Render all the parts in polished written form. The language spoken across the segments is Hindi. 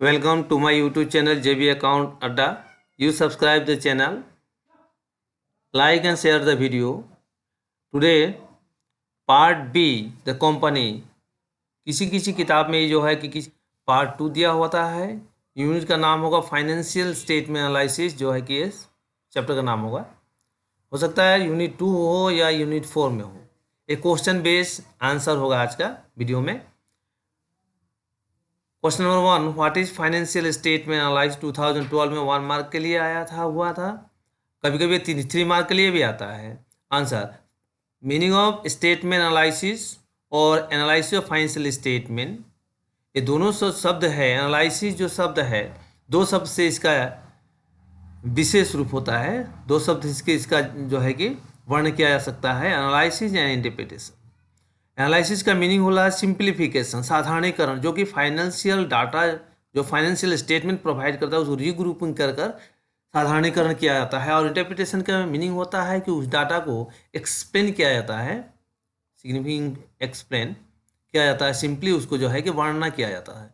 Welcome to my YouTube channel JB Account Adda. You subscribe the channel, like and share the video. Today part B the company किसी किसी किताब में जो है कि किसी पार्ट 2 दिया होता है। यूनिट का नाम होगा फाइनेंशियल स्टेटमेंट एनालिसिस, जो है कि इस चैप्टर का नाम होगा। हो सकता है यूनिट 2 हो या यूनिट 4 में हो। एक क्वेश्चन बेस्ड आंसर होगा आज का वीडियो में। Question number 1, what is financial statement analyse 2012 में 1 मार्क के लिए हुआ था। कभी कभी 3 मार्क के लिए भी आता है। Answer, meaning of statement analysis और एनालिसिस ऑफ फाइनेंशियल स्टेटमेंट, ये दोनों शब्द है। एनालिसिस जो शब्द है, 2 शब्द से इसका विशेष रूप होता है। 2 शब्द इसका जो है कि वर्ण किया जा सकता है, एनालिसिस एंड इंटरप्रिटेशन। एनालिसिस का मीनिंग होला सिंप्लीफिकेशन, साधारणीकरण, जो कि फाइनेंशियल डाटा जो फाइनेंशियल स्टेटमेंट प्रोवाइड करता है उसको रीग्रुपिंग कर साधारणीकरण किया जाता है। और इंटरप्रिटेशन का मीनिंग होता है कि उस डाटा को एक्सप्लेन किया जाता है, सिग्निफिकेंट एक्सप्लेन किया जाता है, सिंपली उसको जो है कि वर्णना किया जाता है।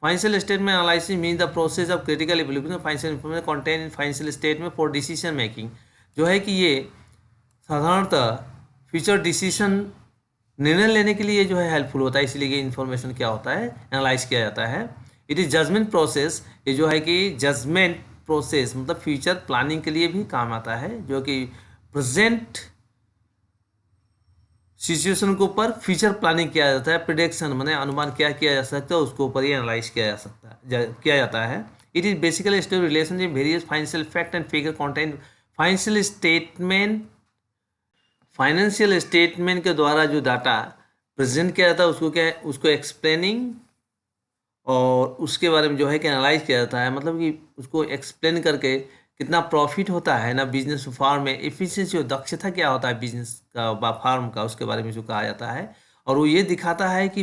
Financial statement analysis mean the process of critical evaluation financial information contain in financial statement for decision making, जो है कि ये साधारणतः फ्यूचर डिसीजन निर्णय लेने के लिए जो है हेल्पफुल होता है। इसलिए ये इन्फॉर्मेशन क्या होता है, एनालाइज किया जाता है। इट इज़ जजमेंट प्रोसेस, ये जो है कि जजमेंट प्रोसेस मतलब फ्यूचर प्लानिंग के लिए भी काम आता है, जो कि प्रेजेंट सिचुएशन के ऊपर फ्यूचर प्लानिंग किया जाता है। प्रिडिक्शन माने अनुमान क्या किया जा सकता है, उसके ऊपर ही एनालाइज किया जा सकता है किया जाता है। It is basically study relationship various financial fact and figure content. Financial statement के द्वारा जो डाटा प्रेजेंट किया जाता है उसको एक्सप्लेनिंग और उसके बारे में जो है कि एनालाइज किया जाता है। मतलब कि उसको एक्सप्लेन करके कितना प्रॉफिट होता है ना बिजनेस फार्म में, एफिशिएंसी और दक्षता क्या होता है बिजनेस का फार्म का, उसके बारे में जो कहा जाता है। और वो ये दिखाता है कि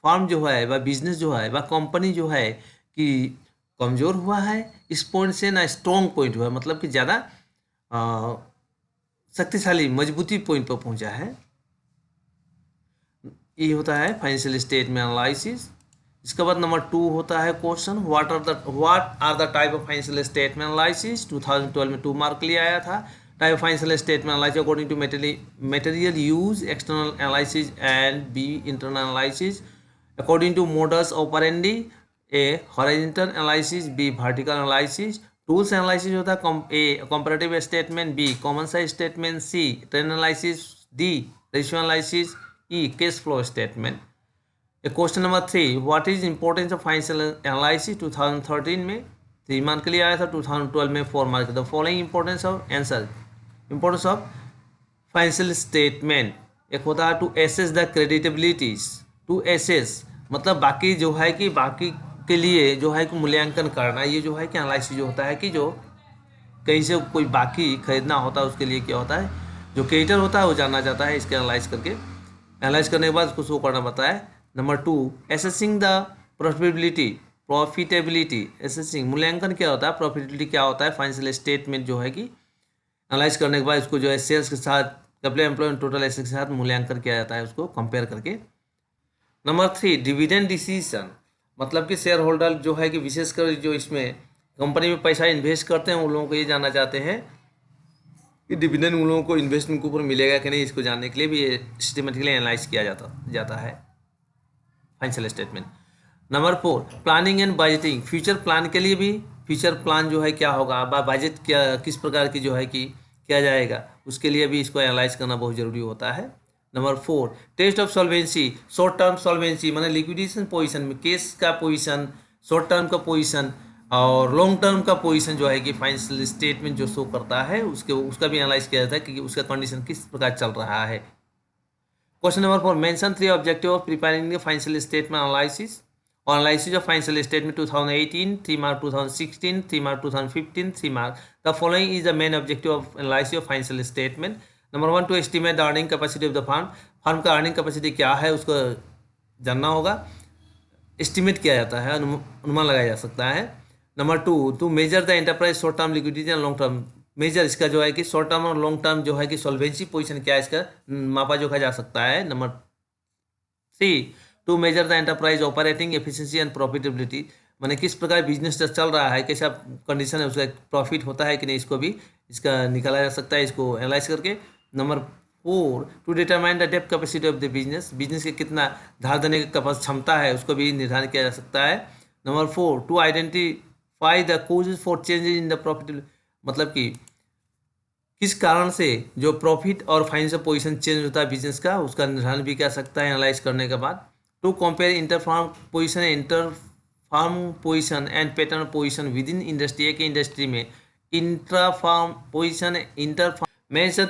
फार्म जो है वह बिजनेस जो है वह कंपनी जो है कि कमज़ोर हुआ है इस पॉइंट से ना स्ट्रॉन्ग पॉइंट हुआ है, मतलब कि ज़्यादा शक्तिशाली मजबूती पॉइंट पर पहुंचा है। ये होता है फाइनेंशियल स्टेटमेंट एनालिसिस। इसके बाद नंबर 2 होता है question, what are the type of financial statement analysis. 2012 में 2 मार्क के लिए आया था। Type of financial statement analysis according to material use, external analysis and B internal analysis. According to modus operandi, A horizontal analysis, B vertical analysis. Tools analysis होता है A comparative statement, B common size statement, C trend analysis, D ratio analysis, E cash flow statement. Question number 3, what is importance of financial analysis. 2013 में 3 मार्क के लिए आया था, 2012 में 4 mark. The following importance of answer, importance of financial statement. एक होता है to assess the creditabilities, to assess मतलब बाकी जो है कि बाकी के लिए जो है कि मूल्यांकन करना। ये जो है कि एनालिसिस जो होता है कि जो कहीं से कोई बाकी खरीदना होता है उसके लिए क्या होता है, जो क्रेडिटर होता है वो जानना चाहता है, इसके एनालाइज करके एनालाइज करने के बाद उसको शो करना पड़ता है। Number 2, assessing the profitability. Assessing मूल्यांकन क्या होता है, प्रॉफिटेबिलिटी क्या होता है। फाइनेंशियल स्टेटमेंट जो है कि एनालाइज करने के बाद उसको जो है सेल्स के साथ, कैपिटल एम्प्लॉयमेंट, टोटल एसेट्स के साथ मूल्यांकन किया जाता है, उसको कंपेयर करके। नंबर 3, डिविडेंड डिसीजन, मतलब कि शेयर होल्डर जो है कि विशेषकर जो इसमें कंपनी में पैसा इन्वेस्ट करते हैं उन लोगों को ये जानना चाहते हैं कि डिविडेंड उन लोगों को इन्वेस्टमेंट के ऊपर मिलेगा कि नहीं। इसको जानने के लिए भी ये सिस्टमेटिकली एनालाइज किया जाता है financial statement. Number 4, planning and budgeting, future plan के लिए भी, फ्यूचर प्लान जो है क्या होगा, बजट क्या किस प्रकार की जो है कि किया जाएगा, उसके लिए भी इसको एनालाइज करना बहुत ज़रूरी होता है। Number 4, test of solvency, short term solvency माने लिक्विडेशन पोजीशन में केस का पोजीशन, शॉर्ट टर्म का पोजीशन और लॉन्ग टर्म का पोजीशन जो है कि फाइनेंशियल स्टेटमेंट जो शो करता है उसका भी एनालाइज किया जाता है कि उसका कंडीशन किस प्रकार चल रहा है। Question number 4, mention 3 objective of preparing financial statement analysis और analysis of financial statement 2018, 3 mark 2016, 3 mark 2015, 3 mark. The following is the main objective of analysis of financial statement. Number 1, to estimate the earning capacity of the firm का अर्निंग कैपेसिटी क्या है उसको जानना होगा, एस्टिमेट किया जाता है, अनुमान लगाया जा सकता है। Number 2, to measure the enterprise short term liquidity and long term, measure इसका जो है कि शॉर्ट टर्म और लॉन्ग टर्म जो है कि सॉल्वेंसी पोजीशन क्या है इसका मापा जोखा जा सकता है। Number 3, to measure the enterprise operating efficiency and profitability, माने किस प्रकार बिजनेस चल रहा है, कैसा कंडीशन है, उसका प्रॉफिट होता है कि नहीं, इसको भी इसका निकाला जा सकता है, इसको एनालाइज करके। Number 4, to determine the depth capacity of the business, business के कितना धार देने की क्षमता है उसको भी निर्धारित किया जा सकता है। Number 4, to identify the causes for changes in the profit, मतलब कि किस कारण से जो प्रॉफिट और फाइनेंशियल पोजीशन चेंज होता है बिजनेस का, उसका निर्धारण भी कर सकता है एनालाइज करने के बाद। To compare inter firm position and pattern position within industry, एक इंडस्ट्री में intra firm position, inter firm mention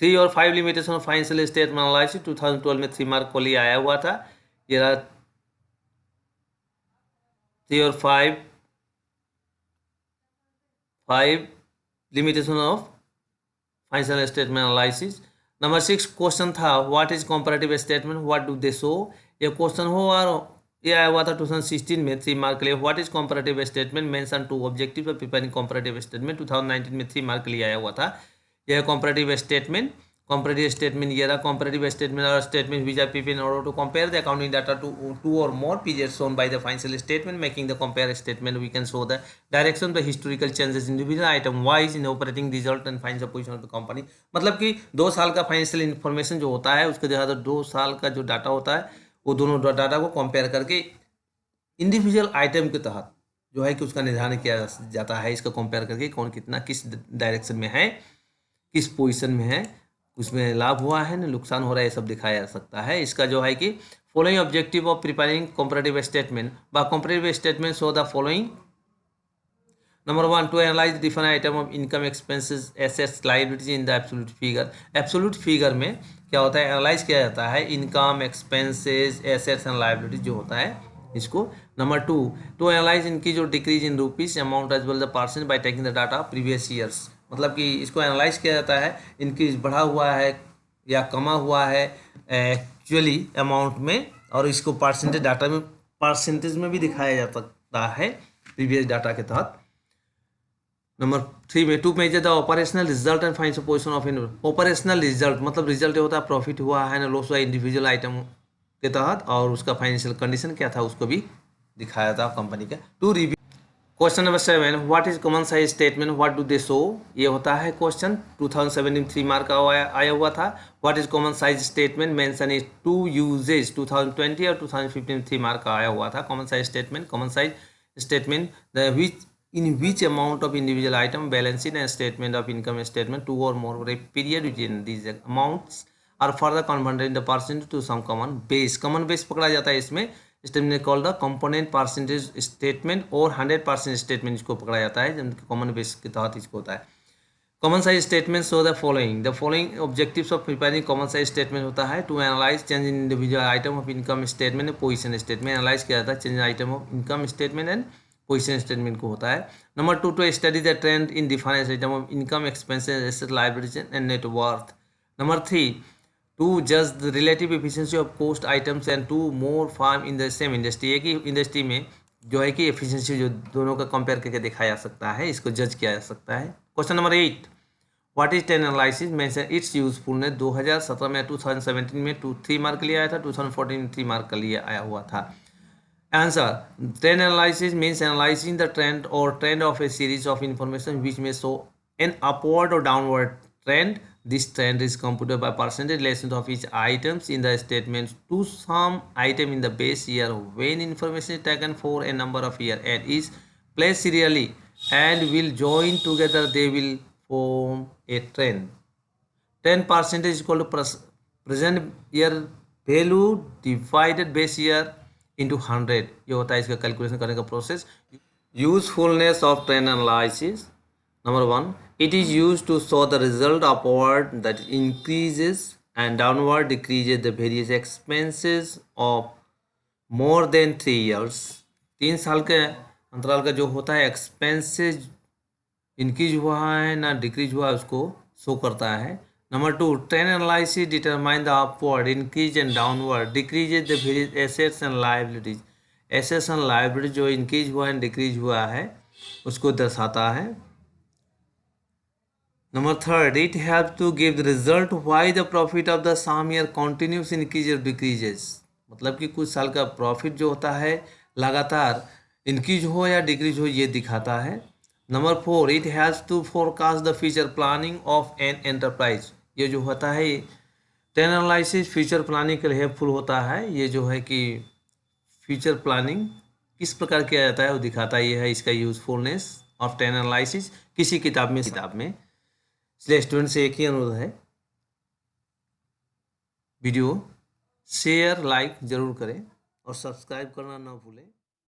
3 और 5 limitation of financial statement analysis 2012 में 3 मार्क को लिए आया हुआ था। ये रहा 3 और 5 limitation of financial statement analysis. Number 6 question था what is comparative statement, what do they show, ये क्वेश्चन हो और ये आया हुआ था 2016 में 3 मार्क के लिए। What is comparative statement, mention 2 objective of preparing comparative statement, 2019 में 3 मार्क के लिए आया हुआ था। यह कंपैरेटिव स्टेटमेंट ये रहा कंपैरेटिव स्टेटमेंट और statement which are prepared in order to compare the accounting data two और more periods shown by the financial statement, making the compare statement we can show the direction the historical changes individual item wise in operating result and financial position of the company. मतलब कि 2 साल का फाइनेंशियल इन्फॉर्मेशन जो होता है उसके ज़्यादा 2 साल का जो डाटा होता है वो दोनों डाटा को कंपेयर करके इंडिविजुअल आइटम के तहत जो है कि उसका निर्धारण किया जाता है, इसका कंपेयर करके कौन कितना किस डायरेक्शन में है, किस पोजीशन में है, उसमें लाभ हुआ है ना नुकसान हो रहा है, ये सब दिखाया जा सकता है। इसका जो है कि following objective of preparing comparative statement, बा comparative statement show the following. Number 1, to analyse different item of income expenses assets liabilities in the absolute figure. Absolute figure में क्या होता है, एनालाइज किया जाता है income expenses assets and liabilities जो होता है इसको। नंबर 2, टू एनालाइज इनकी जो decrease in rupees amount as well the percent by taking the data previous years, मतलब कि इसको एनालाइज किया जाता है इंक्रीज बढ़ा हुआ है या कमा हुआ है एक्चुअली अमाउंट में, और इसको परसेंटेज में भी दिखाया जा सकता है प्रीवियस डाटा के तहत। नंबर 3 में to measure the operational result and financial position of in operational result, मतलब रिजल्ट होता है प्रॉफिट हुआ है ना लॉस हुआ इंडिविजुअल आइटम के तहत, और उसका फाइनेंशियल कंडीशन क्या था उसको भी दिखाया था कंपनी का। To review question number 7, what is common size statement, what do they show, ये होता है क्वेश्चन 2017 3 मार्क का आया हुआ था। What is common size statement, mention is 2 uses 2020 और 2015 3 मार्क का आया हुआ था। Common size statement the which in which amount of individual item balance sheet and statement of income statement 2 or more period within these amounts are further converted in the percentage to some common base पकड़ा जाता है इसमें statement called the component percentage statement और 100% स्टेटमेंट इसको पकड़ा जाता है जिनके कॉमन बेस के तहत इसको होता है। Common size statement show the following objectives of preparing common size statement होता है to analyse change in individual item of income statement position statement, analyse किया जाता है change item of income statement and position statement को होता है। Number 2, to study the trend in different item of income expenses asset liabilities and net worth. Number 3, to जज the relative efficiency of cost items and to more firm in the same industry, एक ही इंडस्ट्री में जो है कि एफिशिएंसी जो दोनों का कंपेयर करके दिखाया जा सकता है, इसको जज किया जा सकता है। Question number 8, what is trend analysis, mention it's usefulness, 2017 में 2017 में 3 मार्क के लिए आया था, 2014 में 3 मार्क के लिए आया हुआ था। Answer, trend analysis means analyzing the trend or trend of a series of information which may show an upward or downward trend. This trend is computed by percentage relation of each items in the statement to some item in the base year when information is taken for a number of years and is placed serially and will join together, they will form a trend. 10% is equal to present year value divided base year into 100, ये होता है इसका कैलकुलेशन करने का process. Usefulness of trend analysis, number 1, it is use to show the result upward that increases and downward decreases the various expenses of more than 3 years, 3 साल के अंतराल का जो होता है एक्सपेंसेज इंक्रीज हुआ है ना डिक्रीज हुआ है उसको शो करता है। Number 2, trend analysis determine the upward, increase and downward, decreases the various assets and liabilities. Assets and liabilities जो increase हुआ है decrease हुआ है उसको दर्शाता है। Number 3, it helps to give the result why the profit of the same year continues increases or decreases, मतलब कि कुछ साल का प्रॉफिट जो होता है लगातार इंक्रीज हो या डिक्रीज हो ये दिखाता है। Number 4, it has to forecast the future planning of an enterprise. ये जो होता है टेन एनालिसिस फ्यूचर प्लानिंग के लिए हेल्पफुल होता है। ये जो है कि फ्यूचर प्लानिंग किस प्रकार किया जाता है वो दिखाता है। ये है इसका यूजफुलनेस ऑफ टेन एनालिसिस किसी किताब में इसलिए स्टूडेंट से एक ही अनुरोध है, वीडियो शेयर लाइक जरूर करें और सब्सक्राइब करना ना भूलें।